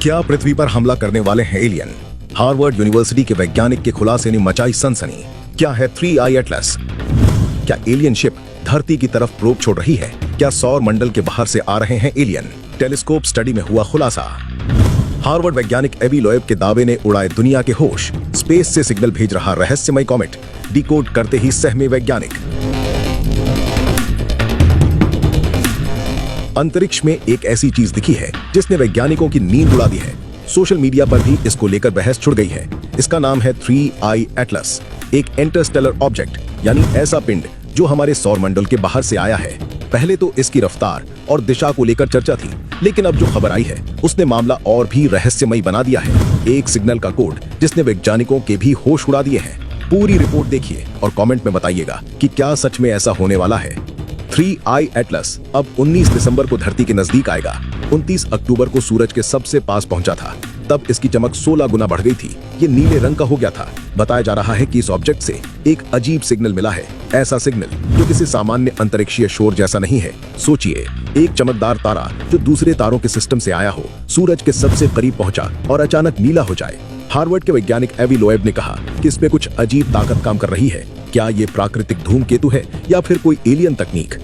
क्या पृथ्वी पर हमला करने वाले हैं एलियन? हार्वर्ड यूनिवर्सिटी के वैज्ञानिक के खुलासे ने मचाई सनसनी। क्या है 3I एटलस? क्या एलियन शिप धरती की तरफ प्रोब छोड़ रही है? क्या सौर मंडल के बाहर से आ रहे हैं एलियन? टेलीस्कोप स्टडी में हुआ खुलासा। हार्वर्ड वैज्ञानिक एवी लोएब के दावे ने उड़ाए दुनिया के होश। स्पेस से सिग्नल भेज रहा रहस्यमय कॉमेट, डिकोड करते ही सहमे वैज्ञानिक। अंतरिक्ष में एक ऐसी चीज दिखी है जिसने वैज्ञानिकों की नींद उड़ा दी है। सोशल मीडिया पर भी इसको लेकर बहस छिड़ गई है। इसका नाम है 3I एटलस, एक इंटरस्टेलर ऑब्जेक्ट, यानी ऐसा पिंड जो हमारे सौर मंडल के बाहर से आया है। पहले तो इसकी रफ्तार और दिशा को लेकर चर्चा थी, लेकिन अब जो खबर आई है उसने मामला और भी रहस्यमय बना दिया है। एक सिग्नल का कोड जिसने वैज्ञानिकों के भी होश उड़ा दिए हैं। पूरी रिपोर्ट देखिए और कमेंट में बताइएगा कि क्या सच में ऐसा होने वाला है। 3I एटलस अब 19 दिसंबर को धरती के नजदीक आएगा। 29 अक्टूबर को सूरज के सबसे पास पहुंचा था, तब इसकी चमक 16 गुना बढ़ गई थी। ये नीले रंग का हो गया था। बताया जा रहा है कि इस ऑब्जेक्ट से एक अजीब सिग्नल मिला है, ऐसा सिग्नल जो किसी सामान्य अंतरिक्षीय शोर जैसा नहीं है। सोचिए, एक चमकदार तारा जो दूसरे तारों के सिस्टम से आया हो, सूरज के सबसे करीब पहुंचा और अचानक नीला हो जाए। हार्वर्ड के वैज्ञानिक एवी लोएब ने कहा कि इसमें कुछ अजीब ताकत काम कर रही है। क्या ये प्राकृतिक धूमकेतु है या फिर कोई एलियन तकनीक?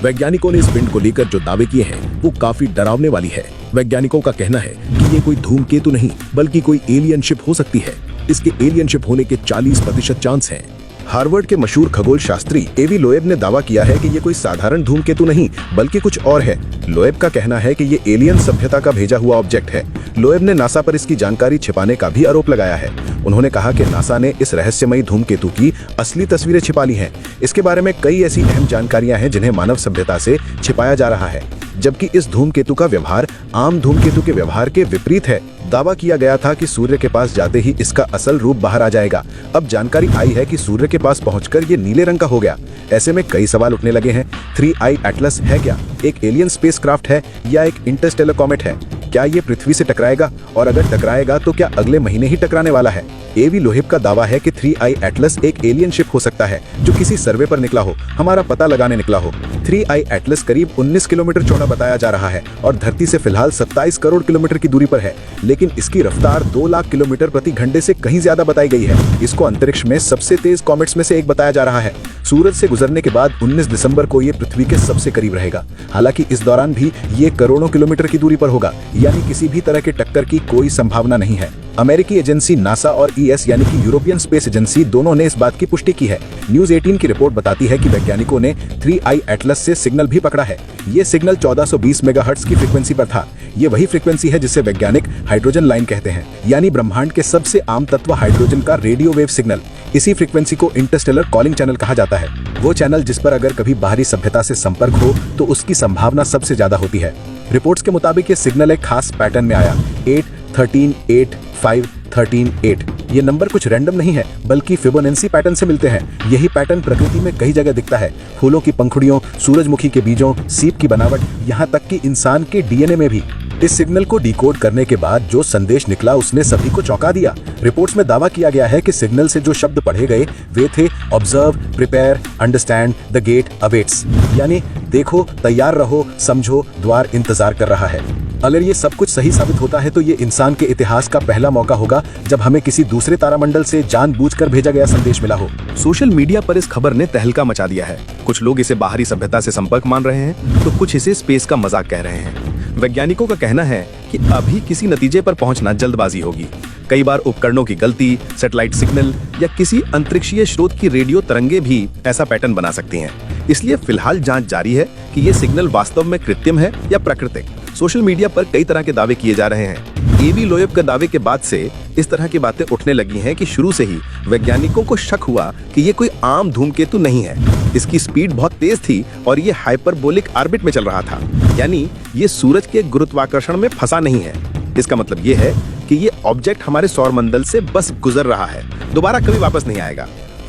वैज्ञानिकों ने इस पिंड को लेकर जो दावे किए हैं वो काफी डरावने वाली है। वैज्ञानिकों का कहना है कि ये कोई धूमकेतु नहीं बल्कि कोई एलियन शिप हो सकती है। इसके एलियन शिप होने के 40% चांस हैं। हार्वर्ड के मशहूर खगोल शास्त्री एवी लोएब ने दावा किया है कि ये कोई साधारण धूमकेतु नहीं बल्कि कुछ और है। लोएब का कहना है कि ये एलियन सभ्यता का भेजा हुआ ऑब्जेक्ट है। लोएब ने नासा पर इसकी जानकारी छिपाने का भी आरोप लगाया है। उन्होंने कहा कि नासा ने इस रहस्यमयी धूमकेतु की असली तस्वीरें छिपा ली हैं। इसके बारे में कई ऐसी अहम जानकारियां हैं जिन्हें मानव सभ्यता से छिपाया जा रहा है, जबकि इस धूमकेतु का व्यवहार आम धूमकेतु के व्यवहार के विपरीत है। दावा किया गया था कि सूर्य के पास जाते ही इसका असल रूप बाहर आ जाएगा। अब जानकारी आई है कि सूर्य के पास पहुंचकर ये नीले रंग का हो गया। ऐसे में कई सवाल उठने लगे हैं। 3I एटलस है क्या? एक एलियन स्पेसक्राफ्ट है या एक इंटरस्टेलर कॉमेट है? क्या ये पृथ्वी से टकराएगा? और अगर टकराएगा तो क्या अगले महीने ही टकराने वाला है? एवी लोएब का दावा है कि 3I एटलस एक एलियन शिप हो सकता है जो किसी सर्वे पर निकला हो, हमारा पता लगाने निकला हो। 3I एटलस करीब 19 किलोमीटर चौड़ा बताया जा रहा है और धरती से फिलहाल 27 करोड़ किलोमीटर की दूरी पर है, लेकिन इसकी रफ्तार 2 लाख किलोमीटर प्रति घंटे से कहीं ज्यादा बताई गई है। इसको अंतरिक्ष में सबसे तेज कॉमेट्स में से एक बताया जा रहा है। सूरज से गुजरने के बाद 19 दिसंबर को ये पृथ्वी के सबसे करीब रहेगा। हालांकि इस दौरान भी ये करोड़ों किलोमीटर की दूरी पर होगा, यानी किसी भी तरह के टक्कर की कोई संभावना नहीं है। अमेरिकी एजेंसी नासा और ES यानी कि यूरोपियन स्पेस एजेंसी दोनों ने इस बात की पुष्टि की है। न्यूज 18 की रिपोर्ट बताती है कि वैज्ञानिकों ने 3I एटलस से सिग्नल भी पकड़ा है। ये सिग्नल 1420 मेगाहर्ट्ज की फ्रीक्वेंसी पर था। ये वही फ्रीक्वेंसी है जिसे वैज्ञानिक हाइड्रोजन लाइन कहते हैं, यानी ब्रह्मांड के सबसे आम तत्व हाइड्रोजन का रेडियो वेव सिग्नल। इसी फ्रीक्वेंसी को इंटरस्टेलर कॉलिंग चैनल कहा जाता है। वो चैनल जिस पर अगर कभी बाहरी सभ्यता से संपर्क हो तो उसकी संभावना सबसे ज्यादा होती है। रिपोर्ट्स के मुताबिक ये सिग्नल एक खास पैटर्न में आया, 8 13 8 5 13 8। ये नंबर कुछ रैंडम नहीं है बल्कि फिबोनाची पैटर्न से मिलते हैं। यही पैटर्न प्रकृति में कई जगह दिखता है, फूलों की पंखुड़ियों, सूरजमुखी के बीजों, सीप की बनावट, यहाँ तक कि इंसान के DNA में भी। इस सिग्नल को डिकोड करने के बाद जो संदेश निकला उसने सभी को चौंका दिया। रिपोर्ट्स में दावा किया गया है कि सिग्नल से जो शब्द पढ़े गए वे थे observe, prepare, understand, the gate awaits, यानी देखो, तैयार रहो, समझो, द्वार इंतजार कर रहा है। अगर ये सब कुछ सही साबित होता है तो ये इंसान के इतिहास का पहला मौका होगा जब हमें किसी दूसरे तारामंडल से जानबूझकर भेजा गया संदेश मिला हो। सोशल मीडिया पर इस खबर ने तहलका मचा दिया है। कुछ लोग इसे बाहरी सभ्यता से संपर्क मान रहे हैं तो कुछ इसे स्पेस का मजाक कह रहे हैं। वैज्ञानिकों का कहना है कि अभी किसी नतीजे पर पहुंचना जल्दबाजी होगी। कई बार उपकरणों की गलती, सैटेलाइट सिग्नल या किसी अंतरिक्षीय स्रोत की रेडियो तरंगे भी ऐसा पैटर्न बना सकती हैं। इसलिए फिलहाल जांच जारी है कि ये सिग्नल वास्तव में कृत्रिम है या प्राकृतिक। सोशल मीडिया पर कई तरह के दावे किए जा रहे हैं। एवी लोएब के दावे के बाद से इस तरह की बातें उठने लगी हैं कि शुरू से ही वैज्ञानिकों को शक हुआ कि ये कोई आम धूमकेतु नहीं है। इसकी स्पीड बहुत तेज थी और ये हाइपरबोलिक ऑर्बिट में चल रहा था, यानी ये सूरज के गुरुत्वाकर्षण में फंसा नहीं है। इसका मतलब ये है कि ये ऑब्जेक्ट हमारे सौर मंडल से बस गुजर रहा है, दोबारा कभी वापस नहीं आएगा।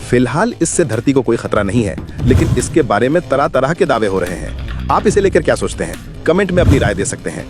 फिलहाल इससे धरती को कोई खतरा नहीं है, लेकिन इसके बारे में तरह तरह के दावे हो रहे हैं। आप इसे लेकर क्या सोचते हैं? कमेंट में अपनी राय दे सकते हैं।